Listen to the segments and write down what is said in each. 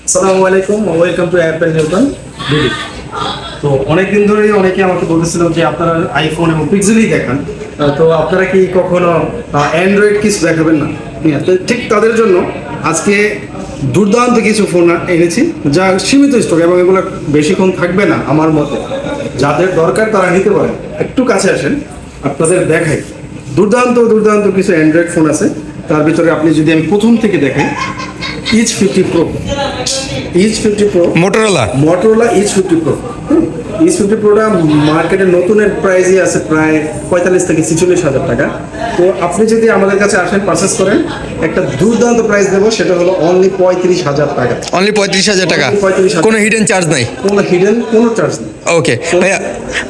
আসসালামু আলাইকুম, welcome to Apple Newton video. তো অনেকদিন ধরেই অনেকে আমাকে বলতেছিল যে আপনারা আইফোন এবং পিক্সেলই দেখান, তো আপনারা কি কখনো অ্যান্ড্রয়েড কিছু দেখাবেন না? তো ঠিক তাদের জন্য আজকে দুর্দান্ত কিছু ফোন এনেছি, যা সীমিত স্টক এবং এগুলো বেশিক্ষণ থাকবে না আমার মতে। যাদের দরকার তারা নিতে পারেন। একটু কাছে আসেন, আপনাদের দেখাই। দুর্দান্ত দুর্দান্ত কিছু অ্যান্ড্রয়েড ফোন আছে। তার ভিতরে আপনি যদি আমি প্রথম থেকে দেখাই, H50 Pro, H50 Pro, Motorola H50 Pro। H50 Proটা মার্কেটে নতুনের প্রাইসই আছে প্রায় 45 থেকে 46 হাজার টাকা। তো আপনি যদি আমাদের কাছে আসেন, পারচেস করেন, একটা দুর্দান্ত প্রাইস দেবো, সেটা হলো অনলি 35,000 টাকা। অনলি 35,000 টাকা, 35,000 কোনো হিডেন চার্জ নাই? কোনো চার্জ নেই। ওকে ভাইয়া,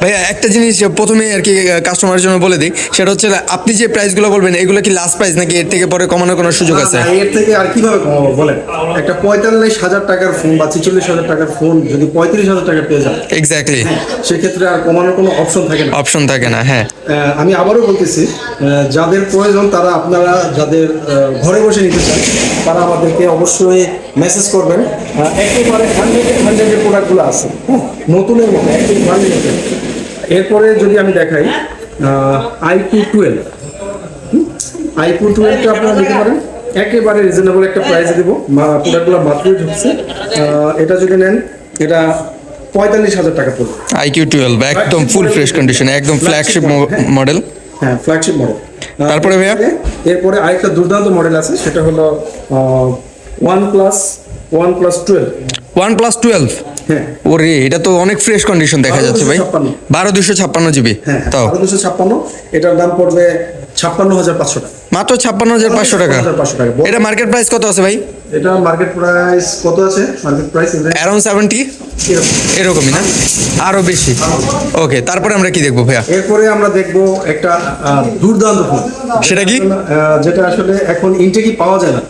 ভাইয়া একটা জিনিস প্রথমে আর কি কাস্টমারের জন্য বলে দিই, সেটা হচ্ছে আপনি যে প্রাইসগুলো বলবেন এগুলো কি লাস্ট প্রাইস নাকি এর থেকে পরে কমানোর কোনো সুযোগ আছে? এর থেকে আর কিভাবে কমাবো বলেন? একটা 45,000 টাকার ফোন বা 46,000 টাকার ফোন যদি 35,000 টাকা পেয়ে যান, এক্স্যাক্টলি, সেক্ষেত্রে আর কমানোর কোনো অপশন থাকে না। অপশন থাকে না, হ্যাঁ। আমি আবারও বলতেছি, যাদের প্রয়োজন তারা, আপনারা যাদের ঘরে বসে নিতে চান, তারা আমাদেরকে অবশ্যই মেসেজ করবেন। একেবারে 100-এর প্রোডাক্টগুলো আছে, নতুনের মতো একদম 100-এর। এরপরে যদি আমি দেখাই i2 12, i2 12টা আপনারা নিতে পারেন, একেবারে রিজনেবল একটা প্রাইসে দেবো। প্রোডাক্টগুলো মাত্রই ঢুকছে। এটা যদি নেন, এটা 45,000 টাকা পড়বে। iQ12 একদম ফুল ফ্রেশ কন্ডিশনে, একদম ফ্ল্যাগশিপ মডেল। হ্যাঁ, ফ্ল্যাগশিপ মডেল। তারপরে ভাইয়া এরপরে আরেকটা দুর্দান্ত মডেল আছে, সেটা হলো OnePlus 12। OnePlus 12, হ্যাঁ, ওরে এটা তো অনেক ফ্রেশ কন্ডিশন দেখা যাচ্ছে ভাই। 12,256 জিবি, হ্যাঁ, তাও 12,256। এটার দাম পড়বে 56,500 টাকা, মাত্র 56,500 টাকা। 56,500 টাকা। এটা মার্কেট প্রাইস কত আছে ভাই? এটা মার্কেট প্রাইস কত আছে? মার্কেট প্রাইস অ্যারাউন্ড 70 এরকমই না, আরো বেশি। ওকে, তারপরে আমরা কি দেখবো ভাইয়া? এরপরে আমরা দেখবো একটা দুর্দান্ত ফোন। সেটা কি? যেটা আসলে এখন ইনটেকই পাওয়া যায় না।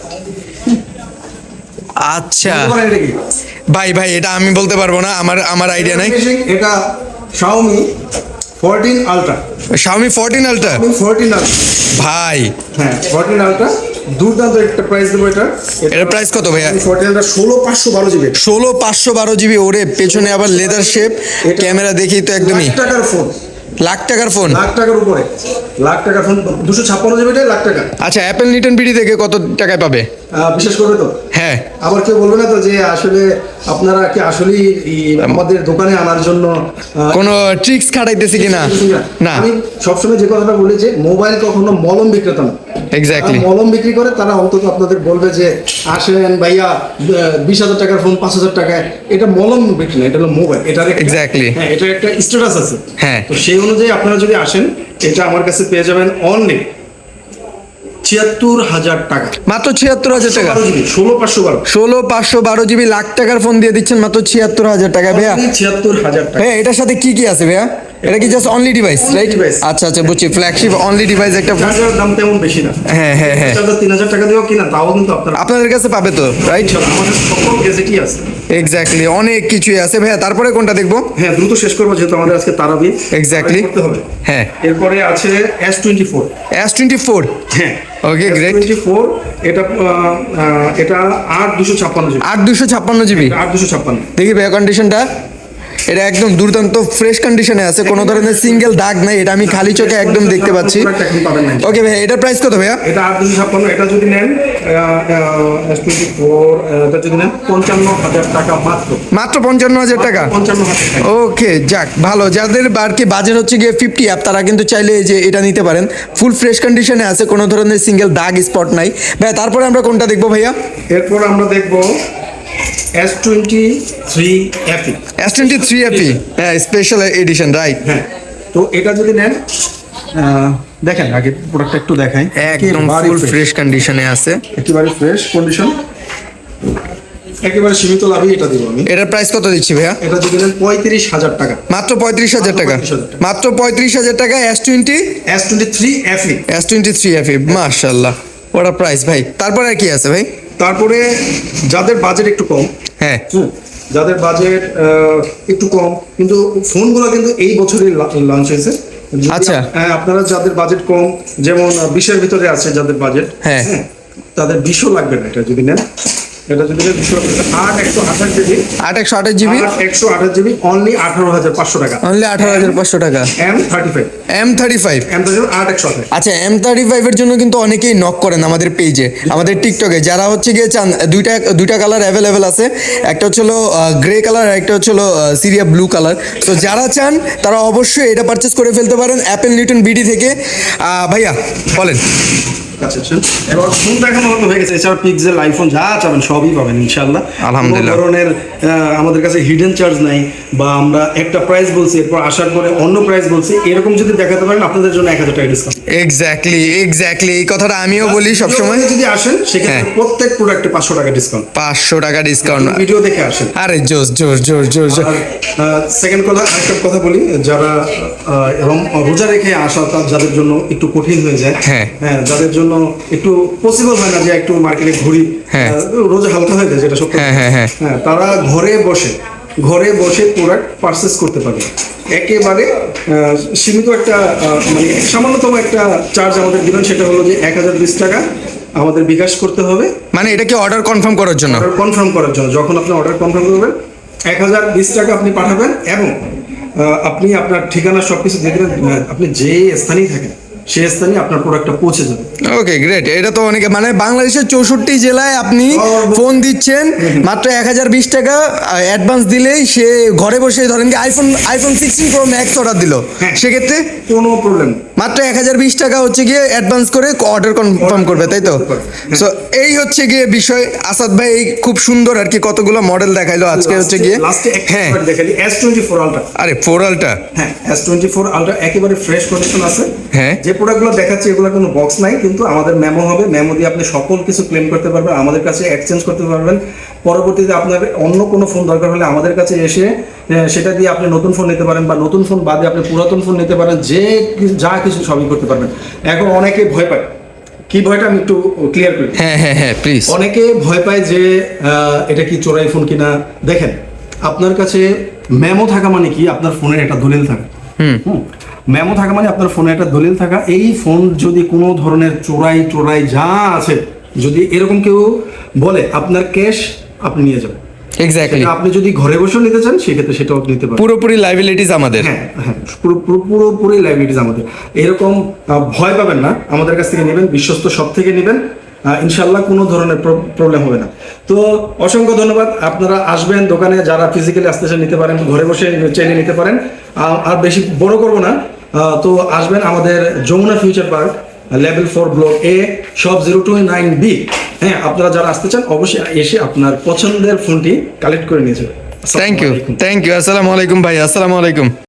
আচ্ছা এটা কি ভাই, ভাই এটা আমি বলতে পারবো না, আমার আইডিয়া নাই। এটা Xiaomi 14 Ultra। Xiaomi 14 Ultra 14 Ultra ভাই, হ্যাঁ, 14 Ultra দুর্দান্ত একটা প্রাইস দেবো। এটার প্রাইস কত ভাইয়া? 14 Ultra 16,512 জিবি। 16,512 জিবি, ওরে পেছনে আবার লেদার শেপ, ক্যামেরা দেখি তো একদমই লাখ টাকার ফোন। লাখ টাকার ফোন, লাখ টাকার উপরে, লাখ টাকার ফোন। 256 জিবিটাই লাখ টাকা। আচ্ছা, অ্যাপেল নিটন বিডি থেকে কত টাকায় পাবে? বিশেষ করবে তো? হ্যাঁ, আবার কেউ বলবে না তো যে আসলে আপনারা কি আসলেই আমাদের দোকানে আনার জন্য কোনো ট্রিক্স খাটাইতেছি কিনা? না, আমি সবসময় যে কথাটা বলি যে মোবাইল কখনো মলম বিক্রেতা না। এক্স্যাক্টলি, মলম বিক্রি করে তারা অন্তত আপনাদের বলবে যে আসেন ভাইয়া, 20,000 টাকার ফোন 5,000 টাকায়। এটা মলম বিক্রি না, এটা হলো মোবাইল। এটার এক্স্যাক্টলি, হ্যাঁ, এটা একটা স্ট্যাটাস আছে। হ্যাঁ, তো সেই অনুযায়ী আপনারা যদি আসেন, এটা আমার কাছে পেয়ে যাবেন অনলি 76,000 টাকা। মাত্র 76,000 টাকা। 16,512 জিবি, লাখ টাকার ফোন দিয়ে দিচ্ছেন মাত্র 76,000 টাকা ভাইয়া। 76,000 টাকা। ভাইয়া এটার সাথে কি কি আছে ভাইয়া? এটা কি জাস্ট অনলি ডিভাইস, রাইট? আচ্ছা আচ্ছা, বুঝছি, ফ্ল্যাগশিপ অনলি ডিভাইস একটা ফোন। দাম তেমন বেশি না। হ্যাঁ হ্যাঁ হ্যাঁ, 3,000 টাকা দিয়েও কিনা, তাও কিন্তু আপনাদের কাছে পাবে তো, রাইট? আমাদের সকল গেজেটই আছে। এক্স্যাক্টলি, অনেক কিছুই আছে ভাইয়া। তারপরে কোনটা দেখবো? হ্যাঁ, দ্রুত শেষ করবো যেহেতু আমাদের আজকে তারাবি। এক্স্যাক্টলি, করতে হবে। হ্যাঁ। এরপরে আছে S24। S24, হ্যাঁ, ওকে, গ্রেট। S24 এটা 8,256 জিবি। 8,256 জিবি, 8,256। দেখি ভাইয়া কন্ডিশনটা। এটা একদম দুর্দান্ত ফ্রেশ কন্ডিশনে আছে, কোনো ধরনের সিঙ্গেল দাগ নাই। এটা আমি খালি চোখে একদম দেখতে পাচ্ছি। ওকে ভাইয়া, এটার প্রাইস কত ভাইয়া? এটা 8,256। এটা যদি নেন S24, এটা যদি নেন 55,000 টাকা মাত্র। মাত্র 55,000 টাকা। 55,000 টাকা। ওকে, যাক ভালো। যাদের বারকে বাজেট হচ্ছে গিয়ে 50 আপ, তারা কিন্তু চাইলে এই যে এটা নিতে পারেন। ফুল ফ্রেশ কন্ডিশনে আছে, কোনো ধরনের সিঙ্গেল দাগ স্পট নাই ভাইয়া। তারপরে আমরা কোনটা দেখবো ভাইয়া? এরপর আমরা দেখবো S23 FE। S23 FE, হ্যাঁ, স্পেশাল এডিশন, রাইট? হ্যাঁ, তো এটা যদি নেন, দেখেন আগে প্রোডাক্টটা একটু দেখাই। একদম ফুল ফ্রেশ কন্ডিশনে আছে, একেবারে ফ্রেশ কন্ডিশন, একেবারে সীমিত লাভই এটা দিব আমি। এটার প্রাইস কত দিচ্ছি ভাইয়া? এটা যদি নেন 35,000 টাকা। মাত্র 35,000 টাকা। মাত্র 35,000 টাকা। S23 FE। S23 FE, মাশাআল্লাহ, ওটা প্রাইস ভাই। তারপরে আর কি আছে ভাই? তারপরে যাদের বাজেট একটু কম, হ্যাঁ, যাদের বাজেট একটু কম, কিন্তু ফোনগুলো কিন্তু এই বছরই লঞ্চ হয়েছে। আচ্ছা, হ্যাঁ, আপনারা যাদের বাজেট কম, যেমন 20-এর ভিতরে আছে যাদের বাজেট, হ্যাঁ, তাদের 20ও লাগবে না। এটা যদি নেন এটা যদি 8 128 জিবি, 8 128 জিবি, 128 জিবি অনলি 18,500 টাকা। অনলি 18,500 টাকা। M35 M35 M35 8 128। আচ্ছা, M35 এর জন্য কিন্তু অনেকেই নক করেন আমাদের পেজে, আমাদের টিকটকে, যারা হচ্ছে গিয়ে চান। দুইটা কালার অ্যাভেলেবেল আছে, একটা হচ্ছে হলো গ্রে কালার, আর একটা হচ্ছে হলো সিরিয়া ব্লু কালার। তো যারা চান তারা অবশ্যই এটা পারচেস করে ফেলতে পারেন অ্যাপেল নিউটন বিডি থেকে। ভাইয়া বলেন। আচ্ছা এবার ফোন দেখানো মতো হয়ে গেছে। এছাড়া পিক্সেল, আইফোন যা চাবেন সবই পাবেন ইনশাআল্লাহ। আলহামদুলিল্লাহ। কোনো ধরনের আমাদের কাছে হিডেন চার্জ নাই, বা আমরা একটা প্রাইস বলছি এরপর আসার পরে অন্য প্রাইস বলছি, এরকম যদি দেখাতে পারেন আপনাদের জন্য 1,000 টাকা ডিসকাউন্ট। এক্স্যাক্টলি এই কথাটা আমিও বলি সবসময়। যদি আসেন সেক্ষেত্রে প্রত্যেক প্রোডাক্টে 500 টাকা ডিসকাউন্ট। 500 টাকা ডিসকাউন্ট। ভিডিও দেখে আসেন। আরে জোস জোস জোস জোস। সেকেন্ড আরেকটা কথা বলি, যারা রোজা রেখে আসা যাদের জন্য একটু কঠিন হয়ে যায়, হ্যাঁ যাদের জন্য একটু পসিবল হয় না যে একটু মার্কেটে ঘুরি, রোজা হালকা হয়ে যায় যেটা সত্যি, তারা ঘরে বসে প্রোডাক্ট পারচেস করতে পারবে। একেবারে সীমিত একটা মানে সামান্যতম একটা চার্জ আমাদের দিবেন, সেটা হলো যে 1,020 টাকা আমাদের বিকাশ করতে হবে। মানে এটা কি অর্ডার কনফার্ম করার জন্য? কনফার্ম করার জন্য যখন আপনি অর্ডার কনফার্ম করবেন 1,020 টাকা আপনি পাঠাবেন, এবং আপনি আপনার ঠিকানা সবকিছু দিয়ে দেবেন। আপনি যে স্থানেই থাকেন সেই স্থানে আপনার প্রোডাক্টটা পৌঁছে যাবে। Okay great. এটা তো অনেকে, মানে বাংলাদেশের 64 জেলায় আপনি ফোন দিচ্ছেন, মাত্র 1,020 টাকা অ্যাডভান্স দিলেই সে ঘরে বসে, ধরেন কি আইফোন 16 প্রো ম্যাক্স অর্ডার দিল, সেক্ষেত্রে কোনো প্রবলেম, মাত্র 1,020 টাকা হচ্ছে গিয়ে অ্যাডভান্স করে অর্ডার কনফার্ম করবে, তাই তো? সো এই হচ্ছে গিয়ে বিষয়। আসাদ ভাই খুব সুন্দর আর কি কতগুলো মডেল দেখাইলো আজকে হচ্ছে গিয়ে। হ্যাঁ দেখালি S24 আলট্রা। আরে 4 আলট্রা, হ্যাঁ S24 আলট্রা একেবারে ফ্রেশ কন্ডিশন আছে। হ্যাঁ, যে প্রোডাক্টগুলো দেখাচ্ছি এগুলো কোনো বক্স নাই, কিন্তু আমাদের মেমো হবে, মেমো দিয়ে আপনি সকল কিছু ক্লেম করতে পারবেন, আমাদের কাছে এক্সচেঞ্জ করতে পারবেন। পরবর্তীতে আপনার অন্য কোনো ফোন দরকার হলে আমাদের কাছে এসে সেটা দিয়ে আপনি নতুন ফোন নিতে পারেন, বা নতুন ফোন বাদে আপনি পুরাতন ফোন নিতে পারেন, যা কিছু সবই করতে পারবেন। এখন অনেকে ভয় পায়, কি ভয়টা আমি একটু ক্লিয়ার করি। হ্যাঁ প্লিজ। অনেকে ভয় পায় যে এটা কি চোরাই ফোন কিনা। দেখেন, আপনার কাছে মেমো থাকা মানে কি, আপনার ফোনের একটা দলিল থাকা। মেমো থাকা মানে আপনার ফোনে একটা দলিল থাকা। এই ফোন যদি কোনো ধরনের চোরাই যা আছে, যদি এরকম কেউ বলে, আপনার ক্যাশ আপনি নিয়ে যাবেন। এক্স্যাক্টলি। আপনি যদি ঘরে বসে নিতে চান সেক্ষেত্রে সেটাও নিতে পারেন। পুরোপুরি লাইবিলিটিস আমাদের। হ্যাঁ পুরোপুরি লাইবিলিটিস আমাদের। এরকম ভয় পাবেন না, আমাদের কাছ থেকে নেবেন, বিশ্বস্ত সব থেকে নেবেন, ইনশাল্লাহ কোনো ধরনের প্রবলেম হবে না। তো অসংখ্য ধন্যবাদ। আপনারা আসবেন দোকানে, যারা ফিজিক্যালি আসতে চান নিতে পারেন, ঘরে বসে চাইলে নিতে পারেন। আর বেশি বড় করবো না, তো আসবেন আমাদের Jamuna future park, level 4 block A, shop 029B। হ্যাঁ, আপনারা যারা আসতে চান অবশ্যই এসে আপনার পছন্দের ফোনটি কালেক্ট করে নিয়ে যাবেন। Thank you. আসসালামু আলাইকুম ভাই। আসসালামু আলাইকুম।